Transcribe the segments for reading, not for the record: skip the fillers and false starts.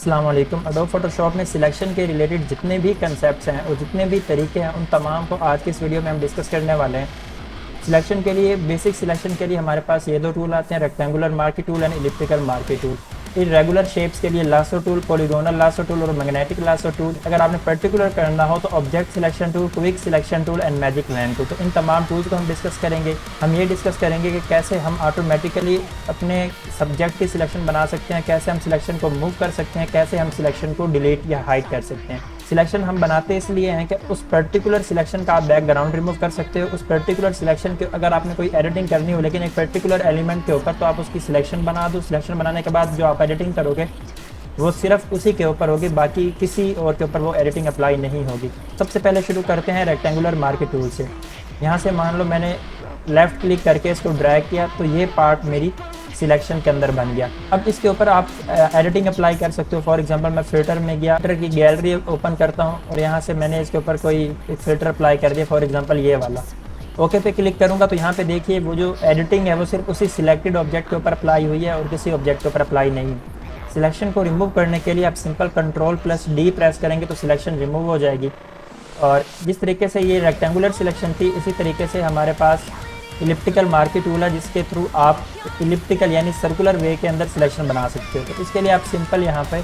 अस्सलाम वालेकुम। Adobe Photoshop में सिलेक्शन के रिलेटेड जितने भी कंसेप्ट्स हैं और जितने भी तरीके हैं उन तमाम को आज के इस वीडियो में हम डिस्कस करने वाले हैं। सिलेक्शन के लिए बेसिक सिलेक्शन के लिए हमारे पास ये दो टूल आते हैं, rectangular marquee tool and elliptical marquee tool. Irregular shapes के लिए lasso tool, polygonal lasso tool और मैग्नेटिक लासो टूल। अगर आपने पर्टिकुलर करना हो तो object selection tool, quick selection tool and magic land tool. तो इन तमाम टूल्स को हम डिस्कस करेंगे। हम ये डिस्कस करेंगे कि कैसे हम ऑटोमेटिकली अपने सब्जेक्ट की सिलेक्शन बना सकते हैं, कैसे हम सिलेक्शन को मूव कर सकते हैं, कैसे हम सिलेक्शन को डिलीट या हाइड कर सकते हैं। सिलेक्शन हम बनाते इसलिए हैं कि उस पर्टिकुलर सिलेक्शन का आप बैकग्राउंड रिमूव कर सकते हो। उस पर्टिकुलर सिलेक्शन के अगर आपने कोई एडिटिंग करनी हो लेकिन एक पर्टिकुलर एलिमेंट के ऊपर, तो आप उसकी सिलेक्शन बना दो। सिलेक्शन बनाने के बाद जो आप एडिटिंग करोगे वो सिर्फ उसी के ऊपर होगी, बाकी किसी और के ऊपर वो एडिटिंग अप्लाई नहीं होगी। सबसे पहले शुरू करते हैं रेक्टेंगुलर मार्की टूल से। यहाँ से मान लो मैंने लेफ़्ट क्लिक करके इसको ड्रैग किया तो ये पार्ट मेरी सिलेक्शन के अंदर बन गया। अब इसके ऊपर आप एडिटिंग अप्लाई कर सकते हो। फॉर एग्जांपल मैं फ़िल्टर में गया, फ़िल्टर की गैलरी ओपन करता हूँ और यहाँ से मैंने इसके ऊपर कोई फ़िल्टर अप्लाई कर दिया, फॉर एग्जांपल ये वाला। ओके पे क्लिक करूँगा तो यहाँ पे देखिए वो जो एडिटिंग है वो सिर्फ उसी सिलेक्टेड ऑब्जेक्ट के ऊपर अप्लाई हुई है और किसी ऑब्जेक्ट के ऊपर अप्लाई नहीं। सिलेक्शन को रिमूव करने के लिए आप सिंपल Ctrl+D प्रेस करेंगे तो सिलेक्शन रिमूव हो जाएगी। और जिस तरीके से ये रेक्टेंगुलर सिलेक्शन थी, इसी तरीके से हमारे पास इलिप्टिकल मार्की टूल है जिसके थ्रू आप इलिप्टिकल यानी सर्कुलर वे के अंदर सिलेक्शन बना सकते हो। तो इसके लिए आप सिंपल यहाँ पे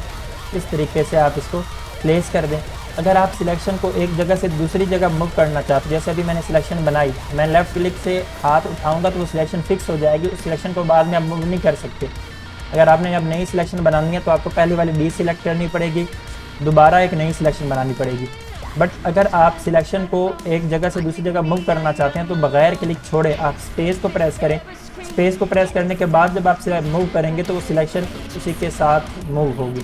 इस तरीके से आप इसको प्लेस कर दें। अगर आप सिलेक्शन को एक जगह से दूसरी जगह मूव करना चाहते हो, जैसे अभी मैंने सिलेक्शन बनाई, मैं लेफ़्ट क्लिक से हाथ उठाऊँगा तो वो सिलेक्शन फिक्स हो जाएगी। उस सिलेक्शन को बाद में आप मूव नहीं कर सकते। अगर आपने अब नई सिलेक्शन बनानी है तो आपको पहले वाली डी सिलेक्ट करनी पड़ेगी, दोबारा एक नई सिलेक्शन बनानी पड़ेगी। बट अगर आप सिलेक्शन को एक जगह से दूसरी जगह मूव करना चाहते हैं तो बगैर क्लिक छोड़े आप स्पेस को प्रेस करें। स्पेस को प्रेस करने के बाद जब आप मूव करेंगे तो वो सिलेक्शन उसी के साथ मूव होगी।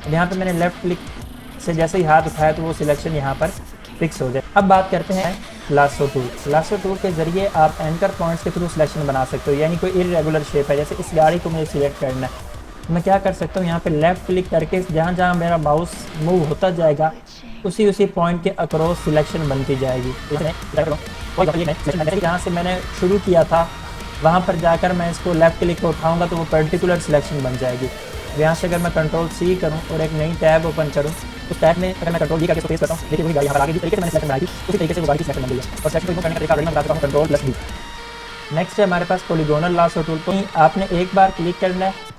यहाँ पे मैंने लेफ़्ट क्लिक से जैसे ही हाथ उठाया तो वो सिलेक्शन यहाँ पर फिक्स हो जाए। अब बात करते हैं लासो टूल। लासो टूल के ज़रिए आप एंकर पॉइंट्स के थ्रू सिलेक्शन बना सकते हो। यानी कोई इरेगुलर शेप है, जैसे इस गाड़ी को मुझे सिलेक्ट करना है, मैं क्या कर सकता हूँ, यहाँ पे लेफ़्ट क्लिक करके जहाँ जहाँ मेरा माउस मूव होता जाएगा उसी पॉइंट के अक्रॉस सिलेक्शन बनती जाएगी। जहाँ से मैंने शुरू किया था वहाँ पर जाकर मैं इसको लेफ़्ट क्लिक को उठाऊँगा तो वो पर्टिकुलर सिलेक्शन बन जाएगी। यहाँ से अगर मैं Ctrl+C करूँ और एक नई टैब ओपन करूँ, उस टैब में अगर मैं Ctrl+D करके स्पेस करता हूँ, देखिए वही गाड़ी यहाँ पर आगे जिस तरीके से मैंने सिलेक्शन बनाई थी उसी तरीके से वो गाड़ी की सिलेक्शन बन गई है। और सिलेक्शन को करने का तरीका मैं बताता हूँ Ctrl+D। नेक्स्ट है हमारे पास पॉलीगोनल लासो टूल। तो आपने एक बार क्लिक करना है,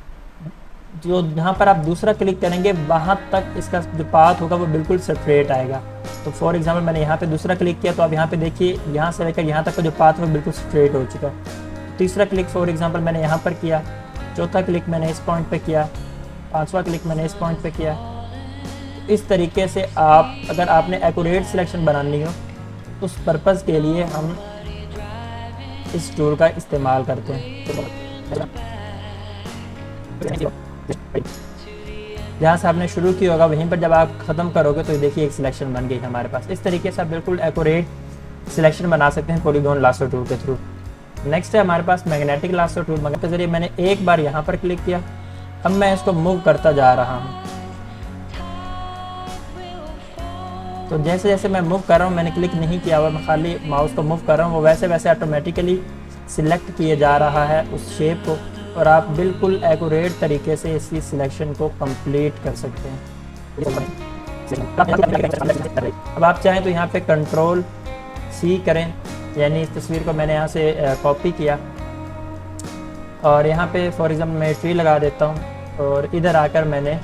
जो जहाँ पर आप दूसरा क्लिक करेंगे वहाँ तक इसका जो पाथ होगा वो बिल्कुल स्ट्रेट आएगा। तो फॉर एग्जांपल मैंने यहाँ पे दूसरा क्लिक किया तो आप यहाँ पे देखिए यहाँ से लेकर यहाँ तक का जो पाथ है बिल्कुल स्ट्रेट हो चुका है। तीसरा क्लिक फॉर एग्जांपल मैंने यहाँ पर किया, चौथा क्लिक मैंने इस पॉइंट पे किया, पांचवा क्लिक मैंने इस पॉइंट पे किया। इस तरीके से आप अगर आपने एक्यूरेट सिलेक्शन बनानी हो उस पर्पज़ के लिए हम इस टूल का इस्तेमाल करते हैं। जहाँ से आपने शुरू किया होगा वहीं पर जब आप ख़त्म करोगे तो देखिए एक सिलेक्शन बन गई हमारे पास। इस तरीके से आप बिल्कुल एक्यूरेट सिलेक्शन बना सकते हैं पॉलीगॉन लासो टूल के थ्रू। नेक्स्ट है हमारे पास मैग्नेटिक लासो टूल। मैग्नेटिक के ज़रिए मैंने एक बार यहाँ पर क्लिक किया, अब मैं इसको मूव करता जा रहा हूँ। तो जैसे जैसे मैं मूव कर रहा हूँ, मैंने क्लिक नहीं किया हुआ, मैं खाली माउस को मूव कर रहा हूँ, वो वैसे वैसे ऑटोमेटिकली सिलेक्ट किए जा रहा है उस शेप को और आप बिल्कुल एक्यूरेट तरीके से इसकी सिलेक्शन को कंप्लीट कर सकते हैं। अब आप चाहें तो यहाँ पे Ctrl+C करें, यानी इस तस्वीर को मैंने यहाँ से कॉपी किया और यहाँ पे फॉर एग्जांपल मैं ट्री लगा देता हूँ और इधर आकर मैंने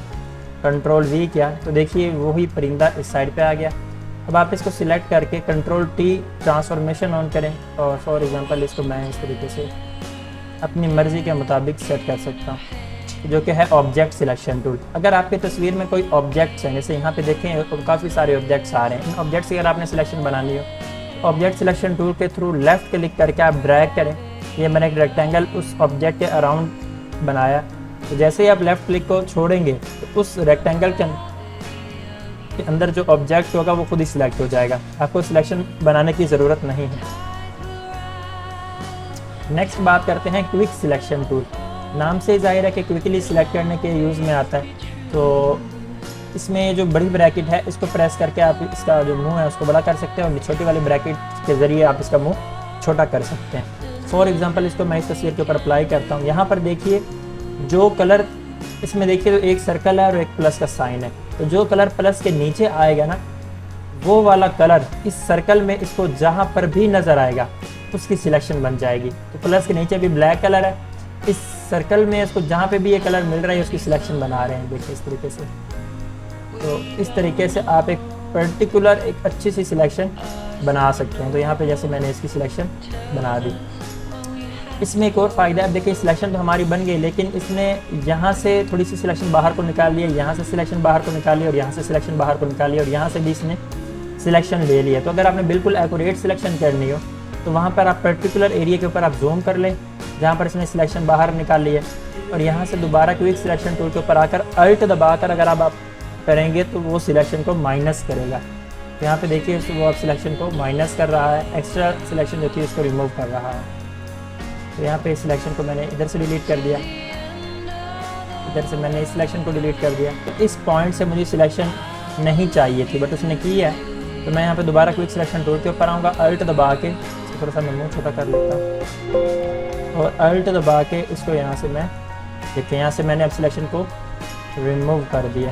Ctrl+V किया तो देखिए वही परिंदा इस साइड पे आ गया। अब आप इसको सिलेक्ट करके Ctrl+T ट्रांसफॉर्मेशन ऑन करें और फॉर एग्जांपल इसको मैं इस तरीके से अपनी मर्ज़ी के मुताबिक सेट कर सकता हूँ, जो कि है ऑब्जेक्ट सिलेक्शन टूल। अगर आपकी तस्वीर में कोई ऑब्जेक्ट्स हैं, जैसे यहाँ पे देखें तो काफ़ी सारे ऑब्जेक्ट्स आ रहे हैं, इन ऑब्जेक्ट्स की अगर आपने सिलेक्शन बनानी हो ऑब्जेक्ट सिलेक्शन टूल के थ्रू लेफ़्ट क्लिक करके आप ड्रैग करें। ये मैंने एक रेक्टेंगल उस ऑब्जेक्ट के अराउंड बनाया, तो जैसे ही आप लेफ़्ट क्लिक को छोड़ेंगे तो उस रेक्टेंगल के अंदर जो ऑब्जेक्ट होगा वो खुद ही सिलेक्ट हो जाएगा, आपको सिलेक्शन बनाने की ज़रूरत नहीं है। नेक्स्ट बात करते हैं क्विक सिलेक्शन टूल। नाम से ज़ाहिर है कि क्विकली सिलेक्ट करने के यूज़ में आता है। तो इसमें जो बड़ी ब्रैकेट है इसको प्रेस करके आप इसका जो मुंह है उसको बड़ा कर सकते हैं और छोटी वाली ब्रैकेट के ज़रिए आप इसका मुंह छोटा कर सकते हैं। फॉर एग्जांपल इसको मैं इस तस्वीर के ऊपर अप्लाई करता हूँ। यहाँ पर देखिए जो कलर इसमें देखिए तो एक सर्कल है और एक प्लस का साइन है, तो जो कलर प्लस के नीचे आएगा ना, वो वाला कलर इस सर्कल में इसको जहाँ पर भी नज़र आएगा उसकी सिलेक्शन बन जाएगी। तो प्लस के नीचे भी ब्लैक कलर है, इस सर्कल में इसको जहाँ पे भी ये कलर मिल रहा है उसकी सिलेक्शन बना रहे हैं, देखिए इस तरीके से। तो इस तरीके से आप एक पर्टिकुलर एक अच्छी सी सिलेक्शन बना सकते हैं। तो यहाँ पे जैसे मैंने इसकी सिलेक्शन बना दी। इसमें एक और फ़ायदा है, देखिए सिलेक्शन तो हमारी बन गई, लेकिन इसने यहाँ से थोड़ी सी सिलेक्शन बाहर को निकाल लिया, यहाँ से सिलेक्शन बाहर को निकाल लिया और यहाँ से सिलेक्शन बाहर को निकाल लिया और यहाँ से भी इसने सिलेक्शन ले लिया। तो अगर आपने बिल्कुल एक्यूरेट सिलेक्शन करनी हो तो वहाँ पर आप पर्टिकुलर एरिया के ऊपर आप जूम कर लें जहाँ पर इसने सिलेक्शन बाहर निकाल लिया, और यहाँ से दोबारा क्विक सिलेक्शन टूल के ऊपर आकर अल्ट दबाकर अगर आप करेंगे तो वो सिलेक्शन को माइनस करेगा। तो यहाँ पे देखिए वो आप सिलेक्शन को माइनस कर रहा है, एक्स्ट्रा सिलेक्शन जो थी उसको रिमूव कर रहा है। तो यहाँ पे इस सिलेक्शन को मैंने इधर से डिलीट कर दिया, इधर से मैंने इस सिलेक्शन को डिलीट कर दिया। तो इस पॉइंट से मुझे सिलेक्शन नहीं चाहिए थी बट उसने की है, तो मैं यहाँ पे दोबारा क्विक सिलेक्शन टूल के ऊपर आऊँगा, अल्ट दबा के थोड़ा सा मैं मुँह छोटा कर लेता हूँ और अल्ट दबा के इसको यहाँ से मैं देखिए यहाँ से मैंने अब सिलेक्शन को रिमूव कर दिया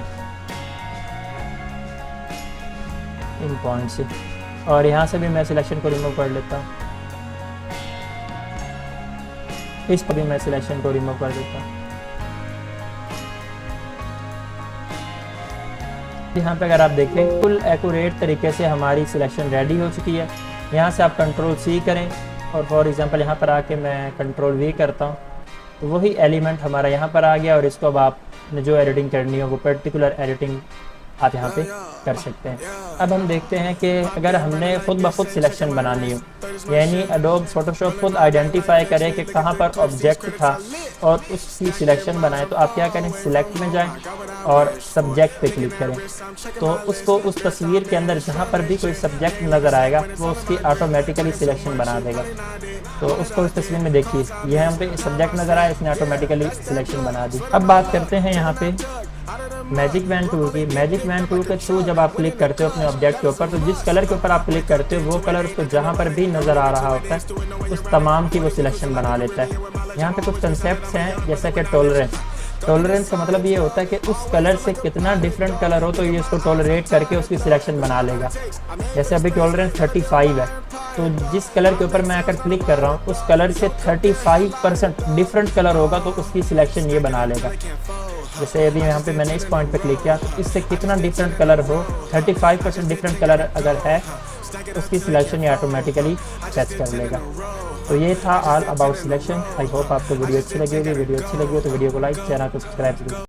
इन पॉइंट से, और यहाँ से भी मैं सिलेक्शन को रिमूव कर लेता हूँ, इस पर भी मैं सिलेक्शन को रिमूव कर देता हूँ। यहाँ पे अगर आप देखें फुल एक्यूरेट तरीके से हमारी सिलेक्शन रेडी हो चुकी है। यहाँ से आप कंट्रोल C करें और फॉर एग्जांपल यहाँ पर आके मैं कंट्रोल V करता हूँ तो वही एलिमेंट हमारा यहाँ पर आ गया, और इसको अब आपने जो एडिटिंग करनी हो वो पर्टिकुलर एडिटिंग आप यहाँ पे कर सकते हैं। अब हम देखते हैं कि अगर हमने खुद ब खुद सिलेक्शन बनानी हो, यानी एडोब फोटोशॉप खुद आइडेंटिफाई करे कि कहाँ पर ऑब्जेक्ट था और उसकी सिलेक्शन बनाए, तो आप क्या करें, सिलेक्ट में जाएं और सब्जेक्ट पे क्लिक करें। तो उसको उस तस्वीर के अंदर जहाँ पर भी कोई सब्जेक्ट नज़र आएगा वो उसकी ऑटोमेटिकली सिलेक्शन बना देगा। तो उसको इस तस्वीर में देखिए, यह हम पे सब्जेक्ट नज़र आया, इसने ऑटोमेटिकली सिलेक्शन बना दी। अब बात करते हैं यहाँ पे मैजिक वैन टूल की। मैजिक वैन टूल के थ्रू जब आप क्लिक करते हो अपने ऑब्जेक्ट के ऊपर, तो जिस कलर के ऊपर आप क्लिक करते हो वो कलर उसको जहाँ पर भी नज़र आ रहा होता है उस तमाम की वो सिलेक्शन बना लेता है। यहाँ पे कुछ कंसेप्ट्स हैं जैसा कि टॉलरेंस का मतलब ये होता है कि उस कलर से कितना डिफरेंट कलर हो तो ये उसको टॉलरेट करके उसकी सिलेक्शन बना लेगा। जैसे अभी टॉलरेंस 35 है, तो जिस कलर के ऊपर मैं आकर क्लिक कर रहा हूँ उस कलर से 35% डिफरेंट कलर होगा तो उसकी सिलेक्शन ये बना लेगा। जैसे अभी यहाँ पे मैंने इस पॉइंट पे क्लिक किया तो इससे कितना डिफरेंट कलर हो, 35% डिफरेंट कलर अगर है उसकी सिलेक्शन ये ऑटोमेटिकली फेच कर लेगा। तो ये था all about selection. I hope आपको वीडियो अच्छी लगी होगी। वीडियो अच्छी लगी हो तो वीडियो को लाइक, चैनल को सब्सक्राइब करें।